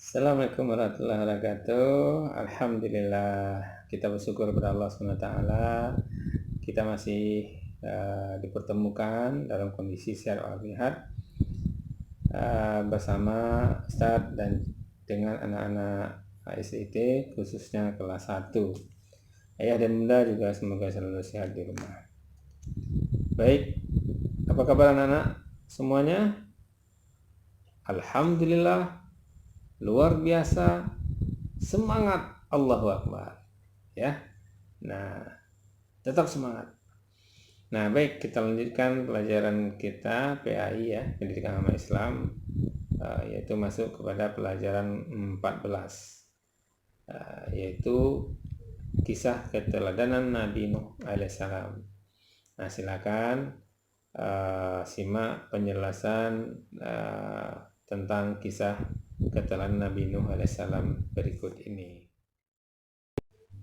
Assalamualaikum warahmatullahi wabarakatuh. Alhamdulillah, kita bersyukur kepada Allah SWT. Kita masih dipertemukan dalam kondisi sehat walafiat bersama Ustadz dan dengan anak-anak ASIT, khususnya kelas 1. Ayah dan bunda juga semoga selalu sehat di rumah. Baik, apa kabar anak-anak semuanya? Alhamdulillah, luar biasa, semangat, Allahu Akbar, ya. Nah, tetap semangat. Nah, baik, kita lanjutkan pelajaran kita PAI, ya, Pendidikan Agama Islam, yaitu masuk kepada pelajaran 14, yaitu kisah keteladanan Nabi Nuh alaihissalam. Nah, silakan simak penjelasan tentang kisah keteladanan Nabi Nuh alaihissalam berikut ini.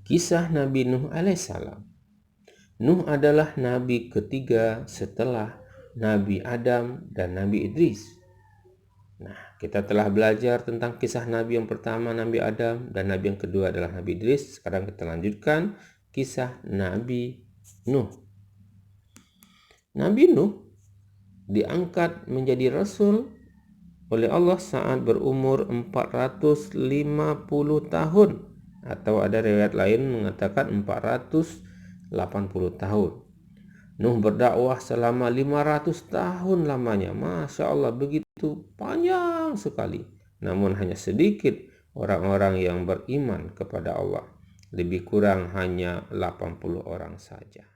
Kisah Nabi Nuh alaihissalam. Nuh adalah nabi ketiga setelah Nabi Adam dan Nabi Idris. Nah, kita telah belajar tentang kisah Nabi yang pertama, Nabi Adam, dan Nabi yang kedua adalah Nabi Idris. Sekarang kita lanjutkan kisah Nabi Nuh. Nabi Nuh diangkat menjadi rasul oleh Allah saat berumur 450 tahun, atau ada riwayat lain mengatakan 480 tahun. Nuh berdakwah selama 500 tahun lamanya. Masya Allah, begitu panjang sekali. Namun hanya sedikit orang-orang yang beriman kepada Allah. Lebih kurang hanya 80 orang saja.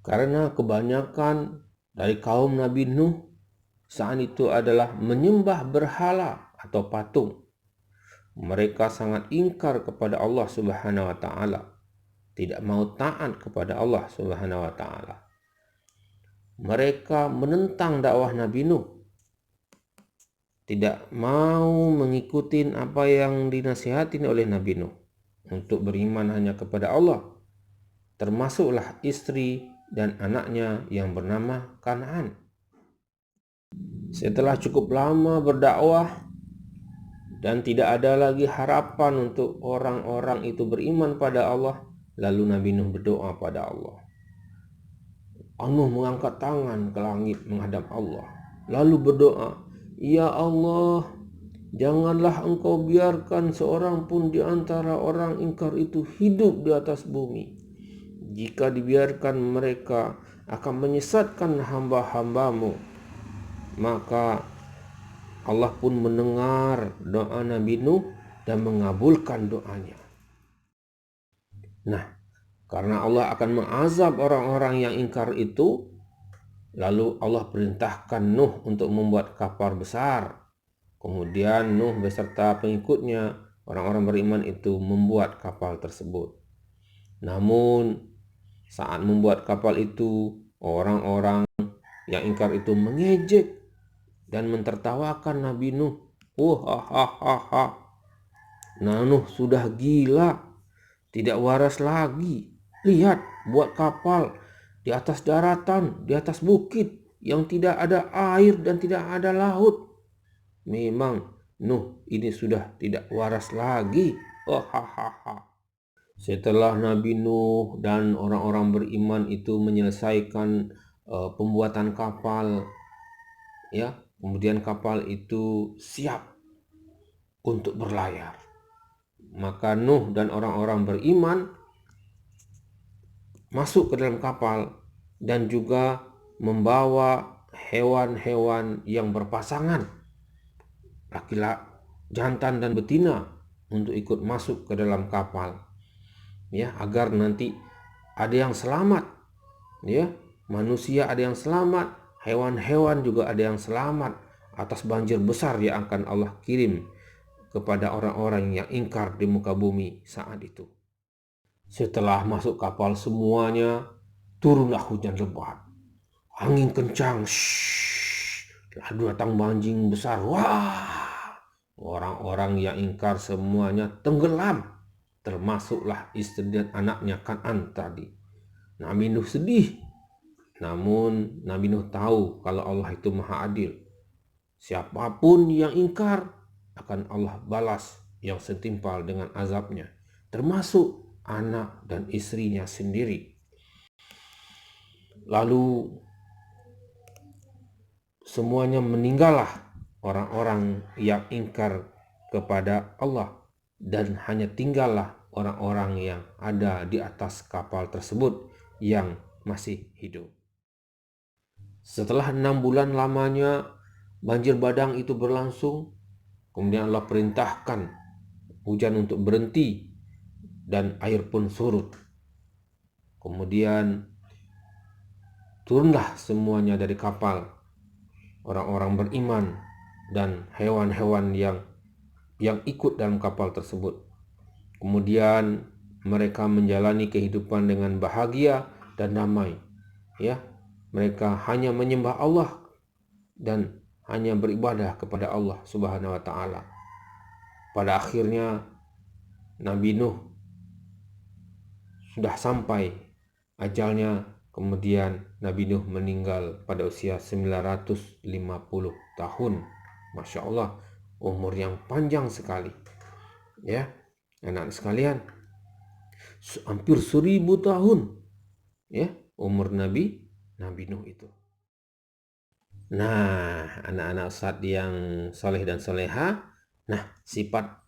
Karena kebanyakan dari kaum Nabi Nuh saat itu adalah menyembah berhala atau patung. Mereka sangat ingkar kepada Allah Subhanahu wa taala, tidak mau taat kepada Allah Subhanahu wa taala. Mereka menentang dakwah Nabi Nuh, tidak mau mengikuti apa yang dinasihatin oleh Nabi Nuh untuk beriman hanya kepada Allah, termasuklah istri dan anaknya yang bernama Kan'an. Setelah cukup lama berdakwah dan tidak ada lagi harapan untuk orang-orang itu beriman pada Allah, lalu Nabi Nuh berdoa pada Allah. Nuh mengangkat tangan ke langit menghadap Allah, lalu berdoa, "Ya Allah, janganlah Engkau biarkan seorang pun di antara orang ingkar itu hidup di atas bumi. Jika dibiarkan, mereka akan menyesatkan hamba-hambamu." Maka Allah pun mendengar doa Nabi Nuh dan mengabulkan doanya. Nah, karena Allah akan mengazab orang-orang yang ingkar itu, lalu Allah perintahkan Nuh untuk membuat kapal besar. Kemudian Nuh beserta pengikutnya, orang-orang beriman itu, membuat kapal tersebut. Namun saat membuat kapal itu, orang-orang yang ingkar itu mengejek dan mentertawakan Nabi Nuh. Nah, Nuh sudah gila, tidak waras lagi. Lihat, buat kapal di atas daratan, di atas bukit yang tidak ada air dan tidak ada laut. Memang Nuh ini sudah tidak waras lagi. Setelah Nabi Nuh dan orang-orang beriman itu menyelesaikan pembuatan kapal, ya, kemudian kapal itu siap untuk berlayar. Maka Nuh dan orang-orang beriman masuk ke dalam kapal dan juga membawa hewan-hewan yang berpasangan, laki-laki, jantan dan betina, untuk ikut masuk ke dalam kapal, ya, agar nanti ada yang selamat, ya, manusia ada yang selamat, hewan-hewan juga ada yang selamat atas banjir besar yang akan Allah kirim kepada orang-orang yang ingkar di muka bumi saat itu. Setelah masuk kapal semuanya, turunlah hujan lebat, angin kencang, lalu datang banjir besar. Wah, orang-orang yang ingkar semuanya tenggelam, termasuklah istri dan anaknya Kan'an tadi. Nabi Nuh sedih, namun Nabi Nuh tahu kalau Allah itu maha adil. Siapapun yang ingkar akan akan Allah balas yang setimpal dengan azabnya, termasuk anak dan istrinya sendiri. Lalu semuanya meninggallah orang-orang yang ingkar kepada Allah, dan hanya tinggallah orang-orang yang ada di atas kapal tersebut yang masih hidup. Setelah 6 bulan lamanya banjir bandang itu berlangsung, kemudian Allah perintahkan hujan untuk berhenti dan air pun surut. Kemudian turunlah semuanya dari kapal, orang-orang beriman dan hewan-hewan yang ikut dalam kapal tersebut. Kemudian mereka menjalani kehidupan dengan bahagia dan damai. Ya, mereka hanya menyembah Allah dan hanya beribadah kepada Allah Subhanahu wa taala. Pada akhirnya Nabi Nuh sudah sampai ajalnya, kemudian Nabi Nuh meninggal pada usia 950 tahun. Masya Allah, umur yang panjang sekali. Ya, anak sekalian, hampir 1000 tahun ya umur Nabi Nuh itu. Nah, anak-anak Ustadz yang soleh dan soleha, nah sifat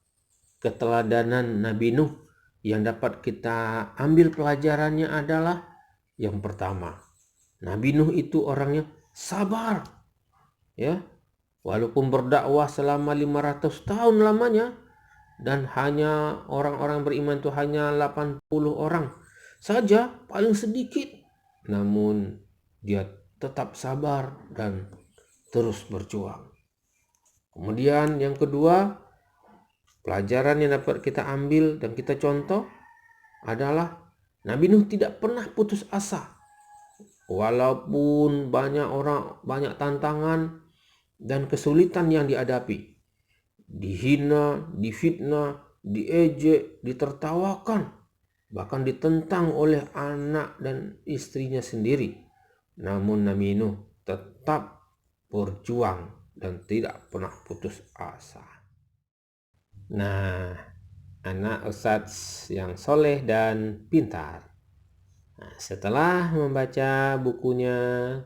keteladanan Nabi Nuh yang dapat kita ambil pelajarannya adalah yang pertama, Nabi Nuh itu orangnya sabar. Ya, walaupun berdakwah selama 500 tahun lamanya, dan hanya orang-orang beriman itu hanya 80 orang saja, paling sedikit, namun dia tetap sabar dan terus berjuang. Kemudian yang kedua, pelajaran yang dapat kita ambil dan kita contoh adalah Nabi Nuh tidak pernah putus asa. Walaupun banyak tantangan dan kesulitan yang dihadapi, dihina, difitnah, diejek, ditertawakan, bahkan ditentang oleh anak dan istrinya sendiri. Namun Nabi Nuh tetap berjuang dan tidak pernah putus asa. Nah, anak Ustadz yang soleh dan pintar. Nah, setelah membaca bukunya,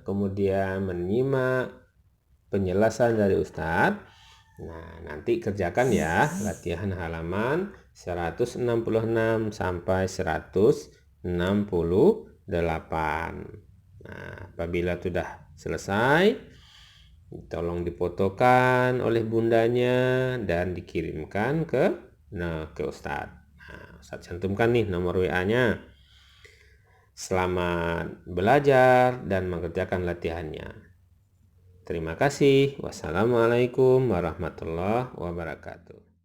kemudian menyimak penjelasan dari Ustadz, nah nanti kerjakan ya latihan halaman 166 sampai 168. Nah, apabila sudah selesai, tolong difotokan oleh bundanya dan dikirimkan ke Ustadz. Nah, Ustadz cantumkan nih nomor WA-nya. Selamat belajar dan mengerjakan latihannya. Terima kasih. Wassalamualaikum warahmatullahi wabarakatuh.